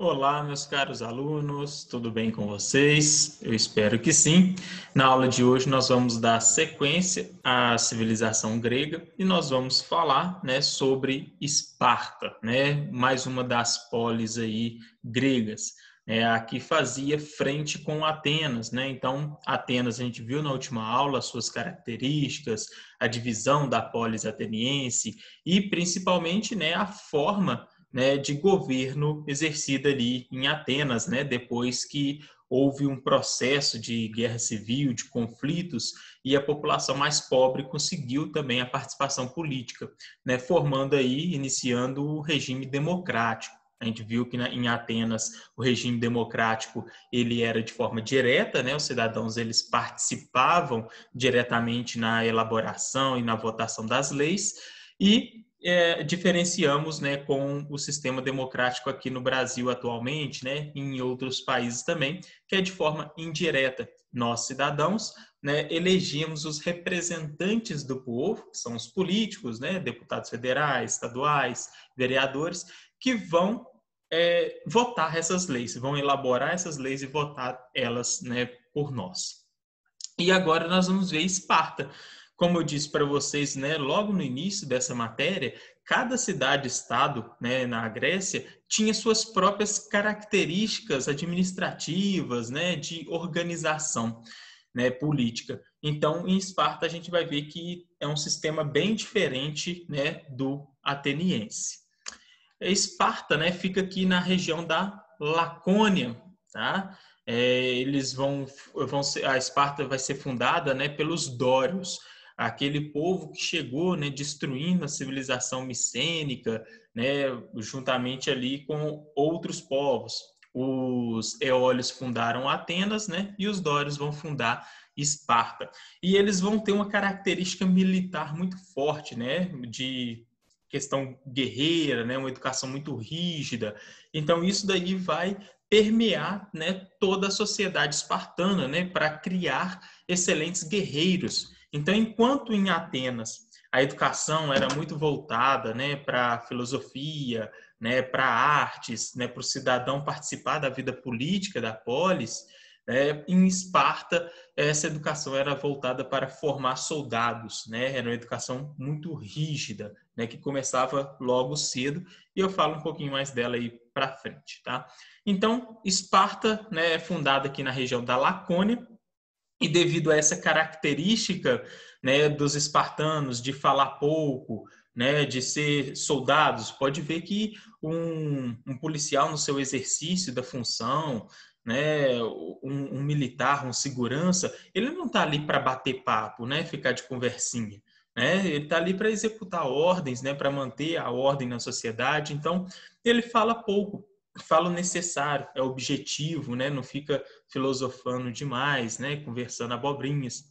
Olá, meus caros alunos, tudo bem com vocês? Eu espero que sim. Na aula de hoje nós vamos dar sequência à civilização grega e nós vamos falar, sobre Esparta, mais uma das polis aí gregas, a que fazia frente com Atenas, Então, Atenas a gente viu na última aula as suas características, a divisão da polis ateniense e principalmente, a forma de governo exercida ali em Atenas, depois que houve um processo de guerra civil, de conflitos, e a população mais pobre conseguiu também a participação política, formando aí, iniciando o regime democrático. A gente viu que em Atenas o regime democrático ele era de forma direta, os cidadãos eles participavam diretamente na elaboração e na votação das leis, e diferenciamos com o sistema democrático aqui no Brasil atualmente, e em outros países também, que é de forma indireta. Nós, cidadãos, elegemos os representantes do povo, que são os políticos, deputados federais, estaduais, vereadores, que vão votar essas leis, vão elaborar essas leis e votar elas por nós. E agora nós vamos ver Esparta. Como eu disse para vocês, logo no início dessa matéria, cada cidade-estado, na Grécia tinha suas próprias características administrativas, de organização, política. Então, em Esparta a gente vai ver que é um sistema bem diferente, do ateniense. Esparta, fica aqui na região da Lacônia, tá? Eles vão ser, a Esparta vai ser fundada, pelos dórios, aquele povo que chegou, destruindo a civilização micênica, juntamente ali com outros povos. Os eólios fundaram Atenas, e os dórios vão fundar Esparta. E eles vão ter uma característica militar muito forte, de questão guerreira, uma educação muito rígida. Então, isso daí vai permear, toda a sociedade espartana, para criar excelentes guerreiros. Então, enquanto em Atenas a educação era muito voltada, para a filosofia, para artes, para o cidadão participar da vida política da polis, em Esparta essa educação era voltada para formar soldados, Era uma educação muito rígida, que começava logo cedo, e eu falo um pouquinho mais dela aí para frente, tá? Então, Esparta, é fundada aqui na região da Lacônia, e devido a essa característica, dos espartanos de falar pouco, de ser soldados, pode ver que um policial no seu exercício da função, um militar, um segurança, ele não está ali para bater papo, ficar de conversinha. Ele está ali para executar ordens, para manter a ordem na sociedade. Então, ele fala pouco, fala o necessário, é objetivo, não fica filosofando demais, conversando abobrinhas.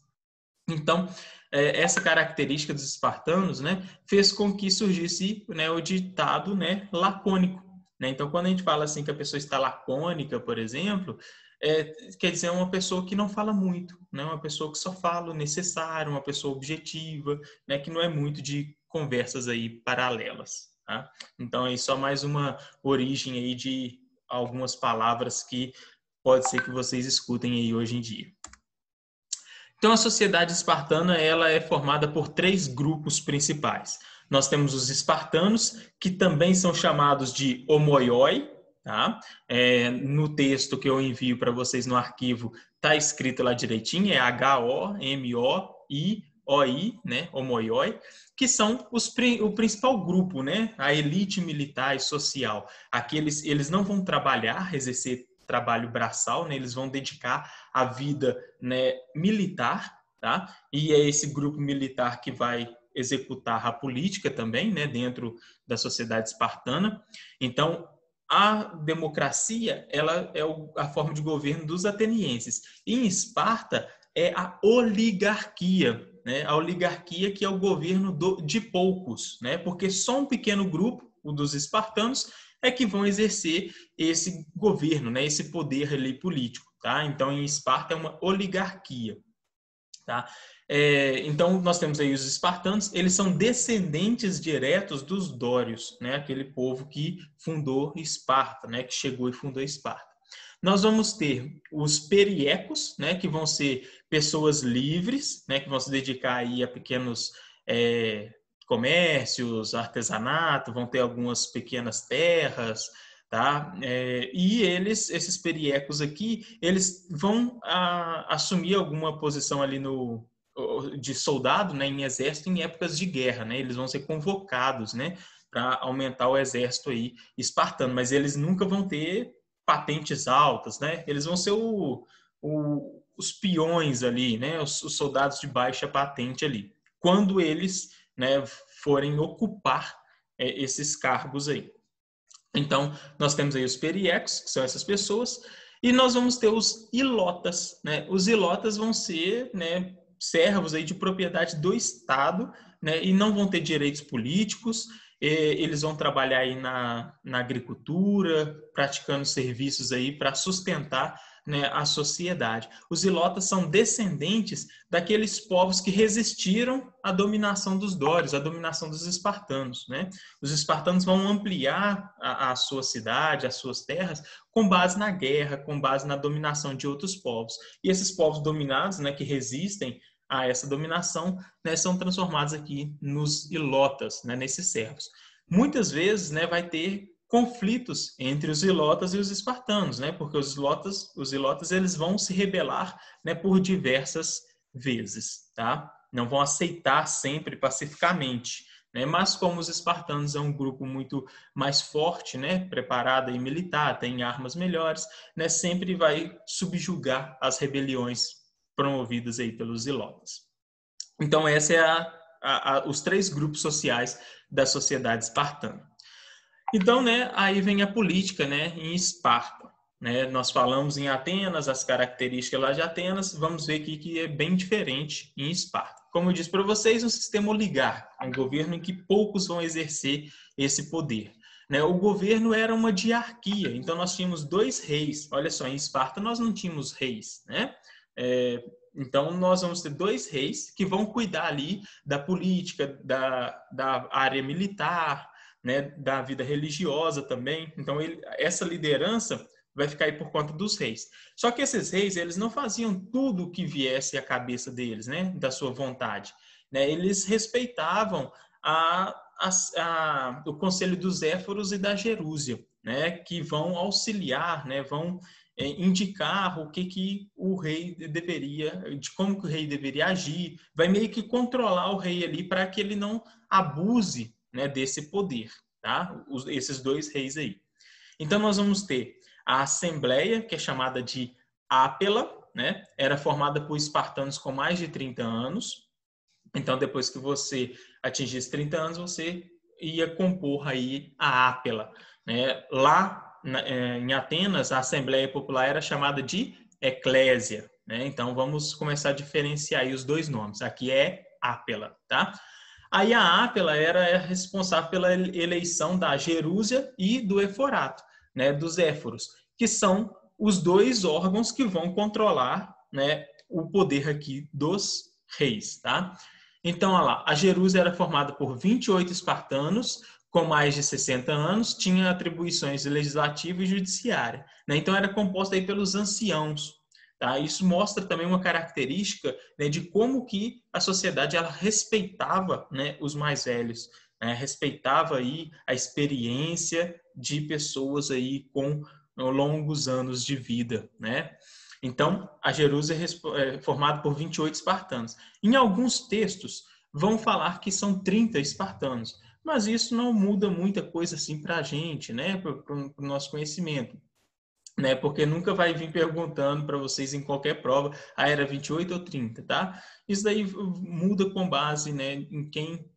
Então, essa característica dos espartanos, fez com que surgisse, o ditado, lacônico. Então, quando a gente fala assim que a pessoa está lacônica, por exemplo, quer dizer uma pessoa que não fala muito, uma pessoa que só fala o necessário, uma pessoa objetiva, que não é muito de conversas aí paralelas. Tá? Então, aí só mais uma origem aí de algumas palavras que pode ser que vocês escutem aí hoje em dia. Então, a sociedade espartana ela é formada por 3 grupos principais. Nós temos os espartanos, que também são chamados de homoioi, tá? No texto que eu envio para vocês no arquivo, está escrito lá direitinho, é H-O-M-O-I-O-I, homoioi, que são o principal grupo, a elite militar e social. Eles não vão trabalhar, exercer trabalho braçal, eles vão dedicar a vida militar, tá? E é esse grupo militar que vai executar a política também, dentro da sociedade espartana. Então, a democracia ela é a forma de governo dos atenienses. E em Esparta é a oligarquia, a oligarquia que é o governo de poucos, porque só um pequeno grupo, o dos espartanos, é que vão exercer esse governo, esse poder ali político. Tá? Então, em Esparta é uma oligarquia. tá? Então, nós temos aí os espartanos, eles são descendentes diretos dos dórios, né? Aquele povo que fundou Esparta, né? Que chegou e fundou Esparta. Nós vamos ter os periecos, né? Que vão ser pessoas livres, né? Que vão se dedicar aí a pequenos comércios, artesanato, vão ter algumas pequenas terras, tá? E esses periecos aqui, eles vão assumir alguma posição ali de soldado, né, em exército em épocas de guerra, né? Eles vão ser convocados, né, para aumentar o exército aí espartano, mas eles nunca vão ter patentes altas, né? Eles vão ser os peões ali, né? Os soldados de baixa patente ali, quando eles, né, forem ocupar esses cargos aí. Então, nós temos aí os periecos, que são essas pessoas, e nós vamos ter os ilotas, né? Os ilotas vão ser, né, servos aí de propriedade do Estado, né, e não vão ter direitos políticos, eles vão trabalhar aí na agricultura, praticando serviços aí para sustentar, né, a sociedade. Os ilotas são descendentes daqueles povos que resistiram à dominação dos dórios, à dominação dos espartanos, né? Os espartanos vão ampliar a sua cidade, as suas terras, com base na guerra, com base na dominação de outros povos. E esses povos dominados, né, que resistem a essa dominação, né, são transformados aqui nos ilotas, né, nesses servos. Muitas vezes, né, vai ter conflitos entre os ilotas e os espartanos, né, porque os ilotas eles vão se rebelar, né, por diversas vezes, tá? Não vão aceitar sempre pacificamente, né? Mas como os espartanos é um grupo muito mais forte, né, preparado e militar, tem armas melhores, né, sempre vai subjugar as rebeliões promovidas aí pelos ilotas. Então, essa é os três grupos sociais da sociedade espartana. Então, né, aí vem a política, né, em Esparta. Né? Nós falamos em Atenas, as características lá de Atenas, vamos ver aqui que é bem diferente em Esparta. Como eu disse para vocês, um sistema oligárquico, um governo em que poucos vão exercer esse poder. Né? O governo era uma diarquia, então nós tínhamos 2 reis. Olha só, em Esparta nós não tínhamos reis, né? Então, nós vamos ter 2 reis que vão cuidar ali da política, da área militar, né, da vida religiosa também. Então, essa liderança vai ficar aí por conta dos reis. Só que esses reis, eles não faziam tudo o que viesse à cabeça deles, né, da sua vontade. Né? Eles respeitavam o conselho dos Éforos e da Gerúsia, né, que vão auxiliar, né, vão indicar o que o rei deveria, de como que o rei deveria agir, vai meio que controlar o rei ali para que ele não abuse, né, desse poder, tá? Esses 2 reis aí. Então nós vamos ter a Assembleia, que é chamada de Ápela, né? Era formada por espartanos com mais de 30 anos. Então depois que você atingisse 30 anos, você ia compor aí a Ápela, né? Lá em Atenas, a Assembleia Popular era chamada de Eclésia, né? Então vamos começar a diferenciar aí os 2 nomes. Aqui é Ápela, tá? Aí a Ápela era responsável pela eleição da Gerúsia e do Eforato, né, dos Éforos, que são os 2 órgãos que vão controlar, né, o poder aqui dos reis, tá? Então, olha lá, a Gerúsia era formada por 28 espartanos com mais de 60 anos, tinha atribuições legislativa e judiciária, né? Então era composta aí pelos anciãos. Tá? Isso mostra também uma característica, né, de como que a sociedade ela respeitava, né, os mais velhos, né? Respeitava aí a experiência de pessoas aí com longos anos de vida, né? Então, a Jerusalém é formada por 28 espartanos. Em alguns textos, vão falar que são 30 espartanos, mas isso não muda muita coisa assim para a gente, né? Para o nosso conhecimento. Né? Porque nunca vai vir perguntando para vocês em qualquer prova, era 28 ou 30, tá? Isso daí muda com base, né, em quem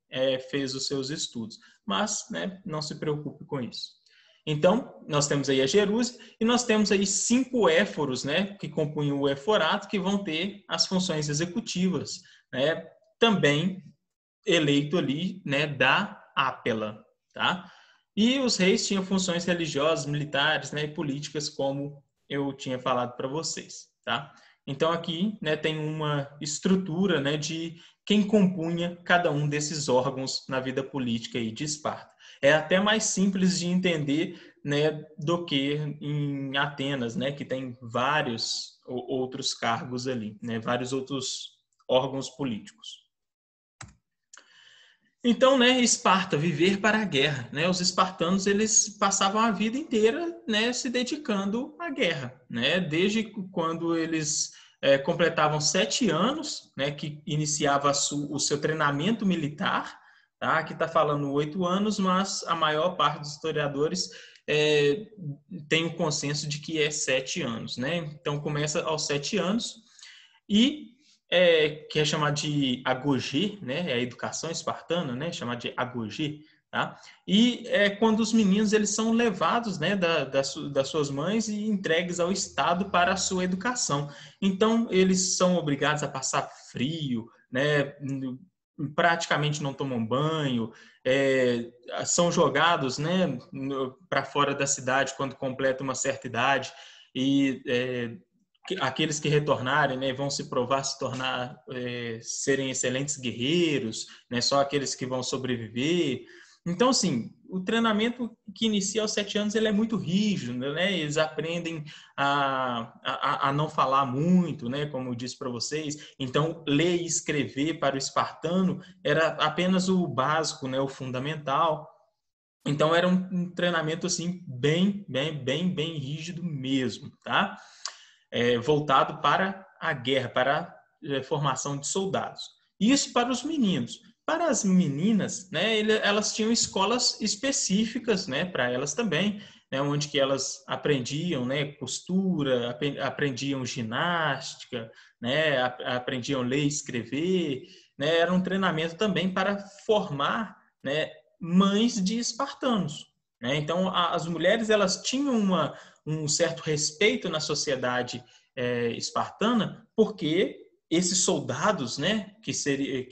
fez os seus estudos. Mas, né, não se preocupe com isso. Então, nós temos aí a Gerúsia e nós temos aí 5 éforos, né, que compunham o eforato, que vão ter as funções executivas, né, também eleito ali, né, da Ápela, tá? E os reis tinham funções religiosas, militares, né, e políticas, como eu tinha falado para vocês, tá? Então aqui, né, tem uma estrutura, né, de quem compunha cada um desses órgãos na vida política aí de Esparta. É até mais simples de entender, né, do que em Atenas, né, que tem vários outros cargos ali, né, vários outros órgãos políticos. Então, né, Esparta, viver para a guerra, né? Os espartanos, eles passavam a vida inteira, né, se dedicando à guerra, né? Desde quando eles completavam 7 anos, né, que iniciava o seu treinamento militar, tá? Aqui está falando 8 anos, mas a maior parte dos historiadores tem o consenso de que é 7 anos, né? Então, começa aos 7 anos e que é chamado de agogê, né? É a educação espartana, né? Chamada de agogê, tá? E é quando os meninos eles são levados, né, das suas mães e entregues ao Estado para a sua educação. Então eles são obrigados a passar frio, né? Praticamente não tomam banho, são jogados, né, para fora da cidade quando completam uma certa idade e aqueles que retornarem, né, vão se provar se tornar serem excelentes guerreiros, né, só aqueles que vão sobreviver. Então, assim, o treinamento que inicia aos 7 anos ele é muito rígido, né? Eles aprendem a não falar muito, né? Como eu disse para vocês. Então, ler e escrever para o espartano era apenas o básico, né? O fundamental. Então, era um treinamento assim bem rígido mesmo, tá? Voltado para a guerra, para a formação de soldados. Isso para os meninos. Para as meninas, né, elas tinham escolas específicas, né, para elas também, né, onde que elas aprendiam, né, costura, aprendiam ginástica, né, aprendiam ler e escrever, né, era um treinamento também para formar, né, mães de espartanos. Né? Então, as mulheres elas tinham um certo respeito na sociedade espartana, porque esses soldados, né, que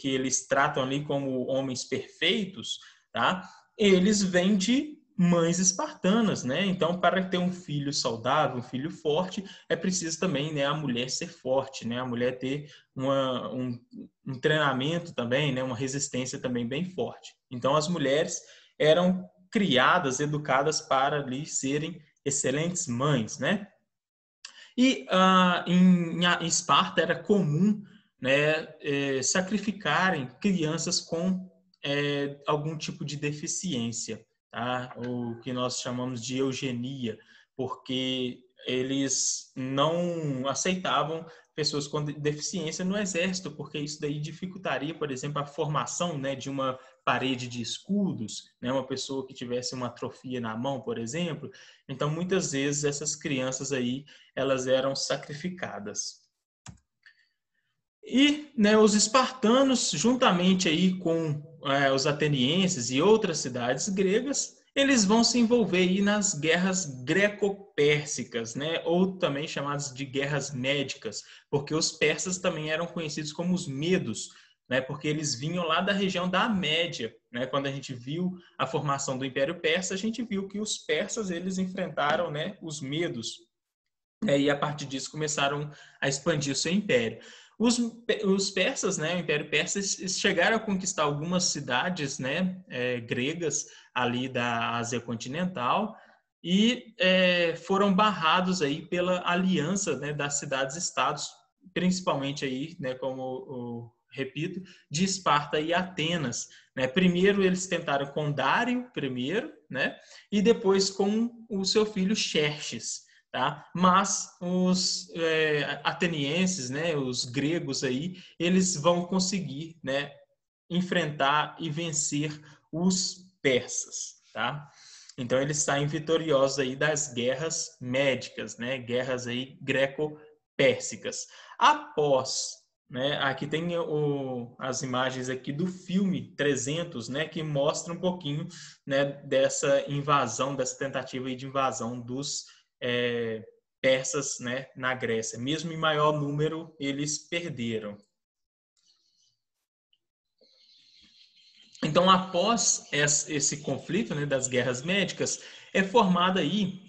eles tratam ali como homens perfeitos, tá? Eles vêm de mães espartanas, né? Então, para ter um filho saudável, um filho forte, é preciso também, né, a mulher ser forte, né? A mulher ter um treinamento também, né, uma resistência também bem forte. Então, as mulheres eram criadas, educadas para ali serem excelentes mães, né? E em Esparta era comum, né, sacrificarem crianças com algum tipo de deficiência, tá? O que nós chamamos de eugenia, porque eles não aceitavam pessoas com deficiência no exército, porque isso daí dificultaria, por exemplo, a formação, né, de uma parede de escudos, né, uma pessoa que tivesse uma atrofia na mão, por exemplo. Então, muitas vezes essas crianças aí elas eram sacrificadas. E, né, os espartanos, juntamente aí com os atenienses e outras cidades gregas, eles vão se envolver aí nas guerras greco-pérsicas, né, ou também chamadas de guerras médicas, porque os persas também eram conhecidos como os medos, né, porque eles vinham lá da região da Média, né? Quando a gente viu a formação do Império Persa, a gente viu que os persas eles enfrentaram, né, os medos, e a partir disso começaram a expandir o seu império. Os persas, né, o Império Persa, chegaram a conquistar algumas cidades, né, gregas ali da Ásia continental e foram barrados aí pela aliança, né, das cidades-estados, principalmente aí, né, como repito, de Esparta e Atenas. Né? Primeiro eles tentaram com Dário primeiro, né, e depois com o seu filho Xerxes. Tá? Mas os atenienses, né, os gregos aí, eles vão conseguir, né, enfrentar e vencer os persas, tá? Então eles saem vitoriosos aí das guerras médicas, né, guerras aí greco-pérsicas. Após, né, aqui tem as imagens aqui do filme 300, né, que mostra um pouquinho, né, dessa invasão, dessa tentativa de invasão dos persas, né, na Grécia. Mesmo em maior número, eles perderam. Então, após esse conflito, né, das guerras médicas, é formada aí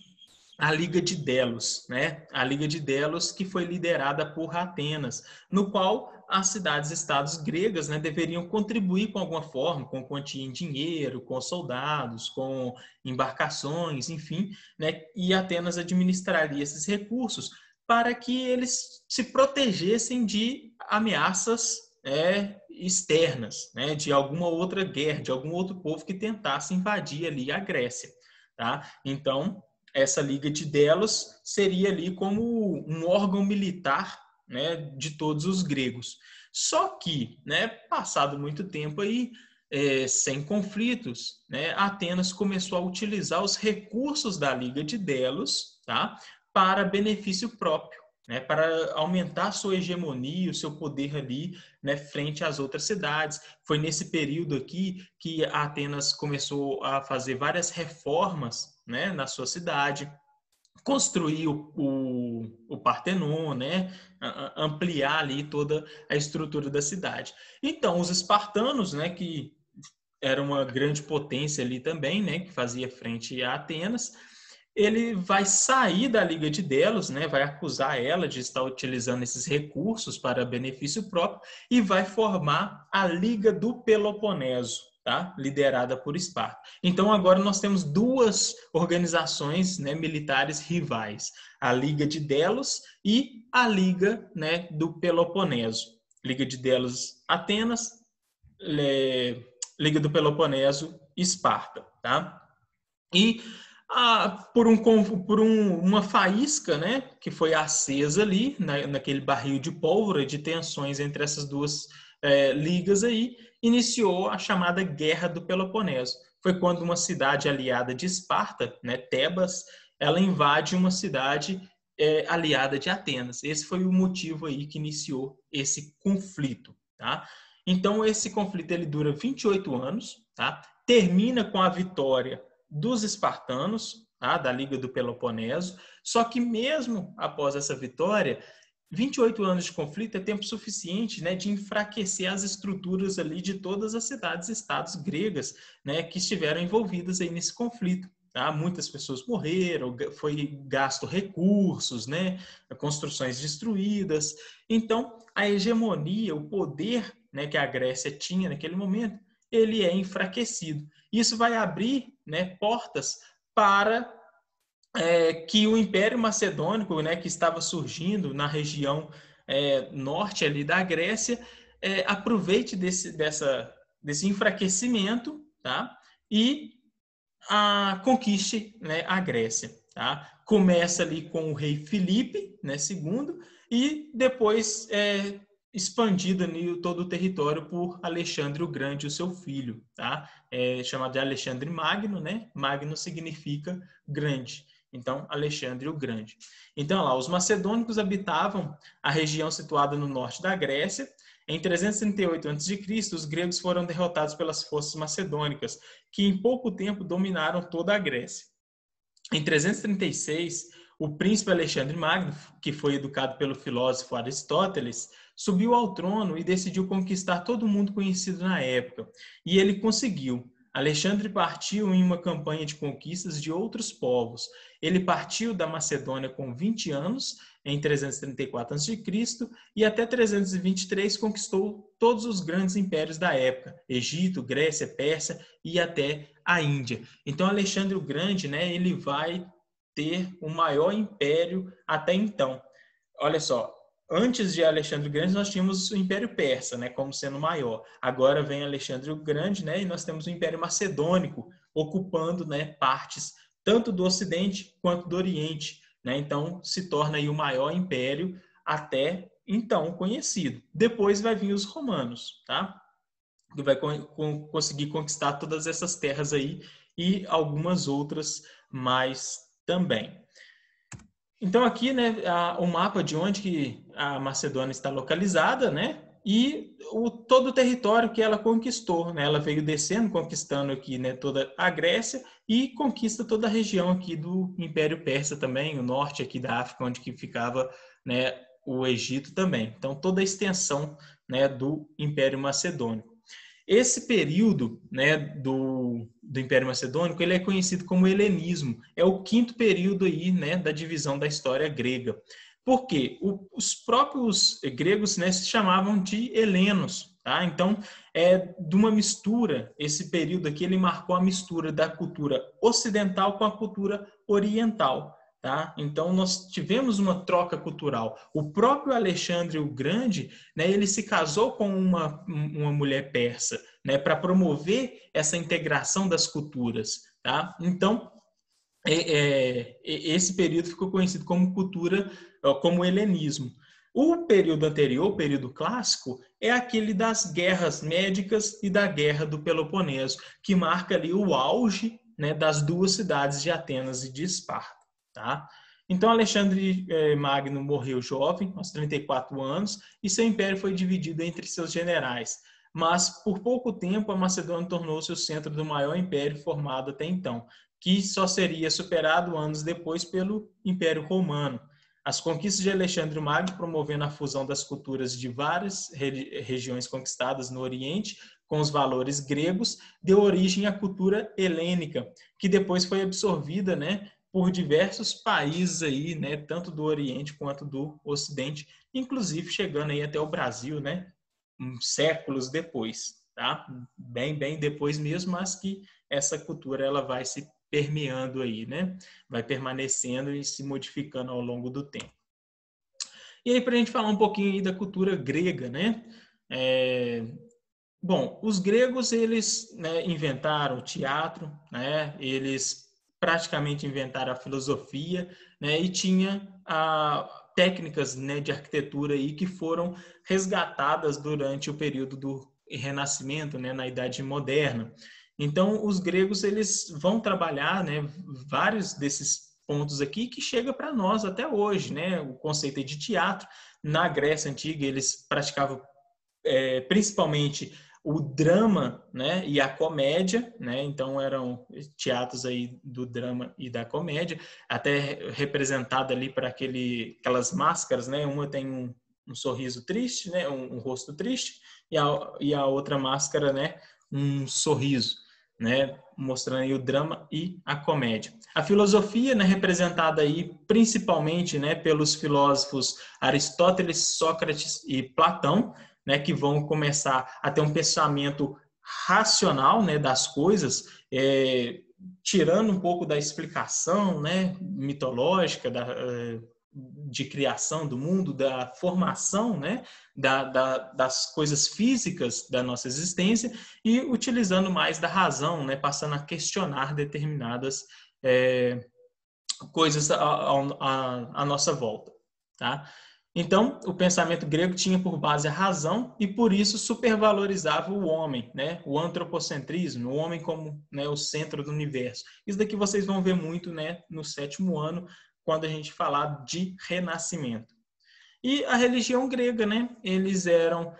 a Liga de Delos, né? A Liga de Delos, que foi liderada por Atenas, no qual as cidades-estados gregas, né, deveriam contribuir com alguma forma, com quantia em dinheiro, com soldados, com embarcações, enfim, né? E Atenas administraria esses recursos para que eles se protegessem de ameaças externas, né? De alguma outra guerra, de algum outro povo que tentasse invadir ali a Grécia, tá? Então, essa Liga de Delos seria ali como um órgão militar, né, de todos os gregos. Só que, né, passado muito tempo aí, sem conflitos, né, Atenas começou a utilizar os recursos da Liga de Delos, tá, para benefício próprio, né, para aumentar sua hegemonia, o seu poder ali, né, frente às outras cidades. Foi nesse período aqui que Atenas começou a fazer várias reformas, né, na sua cidade, construir o Partenon, né, ampliar ali toda a estrutura da cidade. Então, os espartanos, né, que era uma grande potência ali também, né, que fazia frente a Atenas, ele vai sair da Liga de Delos, né, vai acusar ela de estar utilizando esses recursos para benefício próprio e vai formar a Liga do Peloponeso, tá? Liderada por Esparta. Então agora nós temos duas organizações, né, militares rivais, a Liga de Delos e a Liga, né, do Peloponeso. Liga de Delos, Atenas, Liga do Peloponeso, Esparta, tá? E uma faísca, né, que foi acesa ali, naquele barril de pólvora, de tensões entre essas duas ligas aí, iniciou a chamada Guerra do Peloponeso. Foi quando uma cidade aliada de Esparta, né, Tebas, ela invade uma cidade aliada de Atenas. Esse foi o motivo aí que iniciou esse conflito, tá? Então, esse conflito ele dura 28 anos, tá? Termina com a vitória dos espartanos, tá? Da Liga do Peloponeso, só que mesmo após essa vitória, 28 anos de conflito é tempo suficiente, né, de enfraquecer as estruturas ali de todas as cidades e estados gregas, né, que estiveram envolvidas aí nesse conflito. Tá? Muitas pessoas morreram, foi gasto recursos, né, construções destruídas. Então, a hegemonia, o poder, né, que a Grécia tinha naquele momento, ele é enfraquecido. Isso vai abrir, né, portas para que o Império Macedônico, né, que estava surgindo na região norte ali da Grécia, aproveite desse enfraquecimento, tá? E conquiste, né, a Grécia. Tá? Começa ali com o rei Filipe, né, II, e depois expandido ali todo o território por Alexandre o Grande, o seu filho, tá? Chamado de Alexandre Magno, né? Magno significa grande. Então, Alexandre o Grande. Então, lá, os macedônicos habitavam a região situada no norte da Grécia. Em 338 a.C., os gregos foram derrotados pelas forças macedônicas, que em pouco tempo dominaram toda a Grécia. Em 336, o príncipe Alexandre Magno, que foi educado pelo filósofo Aristóteles, subiu ao trono e decidiu conquistar todo mundo conhecido na época. E ele conseguiu. Alexandre partiu em uma campanha de conquistas de outros povos. Ele partiu da Macedônia com 20 anos, em 334 a.C., e até 323 conquistou todos os grandes impérios da época, Egito, Grécia, Pérsia e até a Índia. Então, Alexandre o Grande, né, ele vai ter o maior império até então. Olha só, antes de Alexandre o Grande, nós tínhamos o Império Persa, né, como sendo maior. Agora vem Alexandre o Grande, né, e nós temos o Império Macedônico ocupando, né, partes tanto do Ocidente quanto do Oriente. Né? Então, se torna aí o maior império até então conhecido. Depois vai vir os romanos, tá? Que vai conseguir conquistar todas essas terras aí e algumas outras mais também. Então aqui, né, o mapa de onde que a Macedônia está localizada, né, e todo o território que ela conquistou, né, ela veio descendo, conquistando aqui, né, toda a Grécia e conquista toda a região aqui do Império Persa também, o norte aqui da África, onde que ficava, né, o Egito também. Então toda a extensão, né, do Império Macedônico. Esse período, né, do Império Macedônico, ele é conhecido como helenismo. É o quinto período aí, né, da divisão da história grega. Por quê? Os próprios gregos, né, se chamavam de helenos. Tá? Então, é de uma mistura, esse período aqui, ele marcou a mistura da cultura ocidental com a cultura oriental. Tá? Então, nós tivemos uma troca cultural. O próprio Alexandre o Grande, né, ele se casou com uma mulher persa, né, para promover essa integração das culturas. Tá? Então, esse período ficou conhecido como cultura, como helenismo. O período anterior, o período clássico, é aquele das guerras médicas e da Guerra do Peloponeso, que marca ali o auge, né, das duas cidades de Atenas e de Esparta. Tá? Então, Alexandre Magno morreu jovem, aos 34 anos, e seu império foi dividido entre seus generais. Mas, por pouco tempo, a Macedônia tornou-se o centro do maior império formado até então, que só seria superado anos depois pelo Império Romano. As conquistas de Alexandre Magno, promovendo a fusão das culturas de várias regiões conquistadas no Oriente com os valores gregos, deu origem à cultura helênica, que depois foi absorvida, né, por diversos países aí, né, tanto do Oriente quanto do Ocidente, inclusive chegando aí até o Brasil, né, séculos depois, tá? Bem depois mesmo, mas que essa cultura ela vai se permeando aí, né? Vai permanecendo e se modificando ao longo do tempo. E aí, para a gente falar um pouquinho aí da cultura grega, né? Bom, os gregos, eles, né, inventaram o teatro, né? Eles praticamente inventaram a filosofia, né? E tinha técnicas, né, de arquitetura aí que foram resgatadas durante o período do Renascimento, né, na Idade Moderna. Então, os gregos, eles vão trabalhar, né, vários desses pontos aqui que chega para nós até hoje, né? O conceito de teatro. Na Grécia Antiga, eles praticavam principalmente o drama, né, e a comédia, né? Então eram teatros aí do drama e da comédia, até representado ali para aquelas máscaras, né? Uma tem um sorriso triste, né, um rosto triste, e a outra máscara, né, um sorriso, né, mostrando aí o drama e a comédia. A filosofia, né, representada aí principalmente, né, pelos filósofos Aristóteles, Sócrates e Platão, né, que vão começar a ter um pensamento racional, né, das coisas, tirando um pouco da explicação, né, mitológica de criação do mundo, da formação, né, das coisas físicas da nossa existência e utilizando mais da razão, né, passando a questionar determinadas coisas à nossa volta, tá? Então, o pensamento grego tinha por base a razão e, por isso, supervalorizava o homem, né? O antropocentrismo, o homem como, né, o centro do universo. Isso daqui vocês vão ver muito, né, no 7º ano, quando a gente falar de renascimento. E a religião grega, né? Eles eram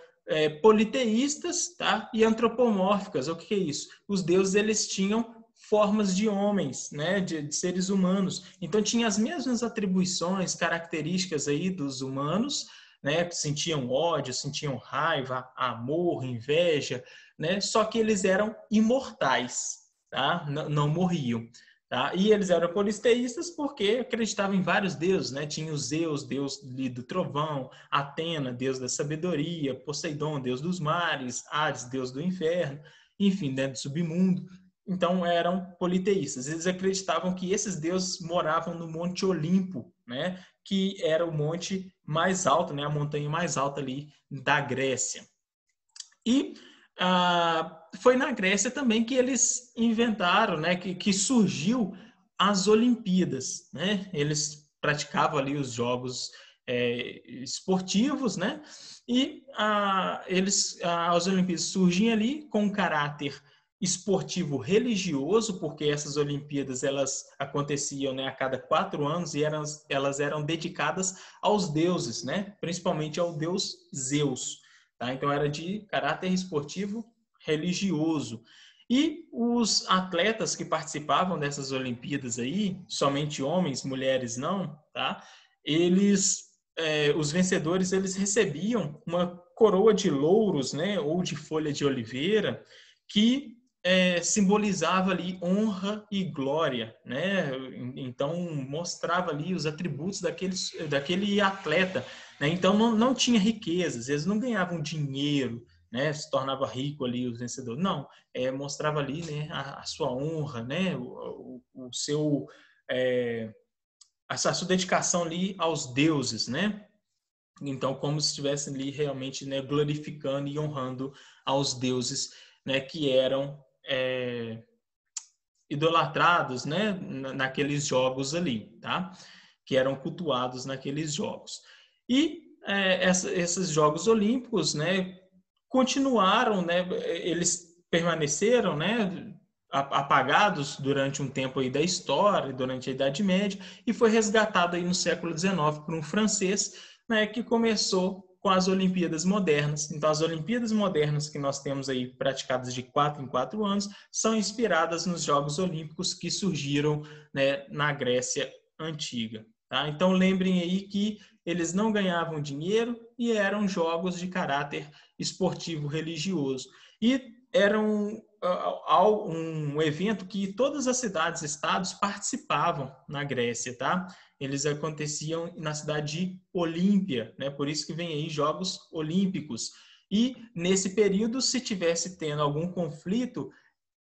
politeístas, tá? E antropomórficas. O que é isso? Os deuses, eles tinham formas de homens, né, de seres humanos. Então tinha as mesmas atribuições, características aí dos humanos, né, sentiam ódio, sentiam raiva, amor, inveja, né, só que eles eram imortais, tá? Não morriam. Tá? E eles eram politeístas porque acreditavam em vários deuses, né? Tinha o Zeus, deus do trovão, Atena, deus da sabedoria, Poseidon, deus dos mares, Hades, deus do inferno, enfim, né, do submundo. Então eram politeístas. Eles acreditavam que esses deuses moravam no Monte Olimpo, né? Que era o monte mais alto, né? A montanha mais alta ali da Grécia. E foi na Grécia também que eles inventaram, né, que surgiu as Olimpíadas, né? Eles praticavam ali os jogos esportivos, né? E as Olimpíadas surgiam ali com um caráter esportivo religioso, porque essas Olimpíadas elas aconteciam, né, a cada 4 anos e elas eram dedicadas aos deuses, né? Principalmente ao deus Zeus. Tá? Então, era de caráter esportivo religioso. E os atletas que participavam dessas Olimpíadas aí, somente homens, mulheres não, tá? Eles os vencedores eles recebiam uma coroa de louros, né, ou de folha de oliveira, que simbolizava ali honra e glória, né? Então mostrava ali os atributos daquele atleta, né? Então não tinha riquezas, eles não ganhavam dinheiro, né? Se tornava rico ali os vencedores, não, mostrava ali, né, a sua honra, né? O seu a sua dedicação ali aos deuses, né? Então, como se estivessem ali realmente, né, glorificando e honrando aos deuses, né, que eram idolatrados, né, naqueles jogos ali, tá? Que eram cultuados naqueles jogos. E esses Jogos Olímpicos, né, continuaram, né, eles permaneceram, né, apagados durante um tempo aí da história, durante a Idade Média, e foi resgatado aí no século XIX por um francês, né, que começou com as Olimpíadas modernas. Então, as Olimpíadas modernas que nós temos aí praticadas de 4 em 4 anos são inspiradas nos Jogos Olímpicos que surgiram, né, na Grécia Antiga. Tá? Então, lembrem aí que eles não ganhavam dinheiro e eram jogos de caráter esportivo religioso. E era um evento que todas as cidades e estados participavam na Grécia, tá? Eles aconteciam na cidade de Olímpia, né? Por isso que vem aí Jogos Olímpicos. E nesse período, se tivesse tendo algum conflito,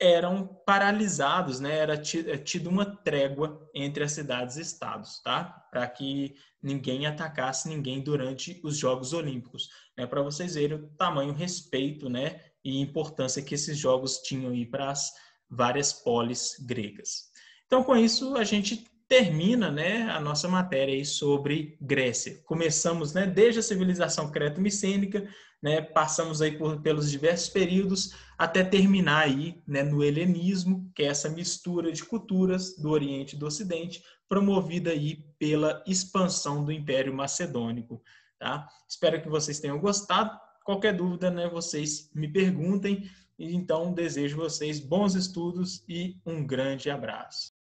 eram paralisados, né? Era tido uma trégua entre as cidades e estados, tá? Para que ninguém atacasse ninguém durante os Jogos Olímpicos, né? Para vocês verem o tamanho, respeito, né? E importância que esses jogos tinham aí para as várias polis gregas. Então, com isso, a gente termina, né, a nossa matéria aí sobre Grécia. Começamos, né, desde a civilização creto-micênica, né, passamos aí pelos diversos períodos até terminar aí, né, no helenismo, que é essa mistura de culturas do Oriente e do Ocidente, promovida aí pela expansão do Império Macedônico. Tá? Espero que vocês tenham gostado. Qualquer dúvida, né, vocês me perguntem. Então, desejo vocês bons estudos e um grande abraço.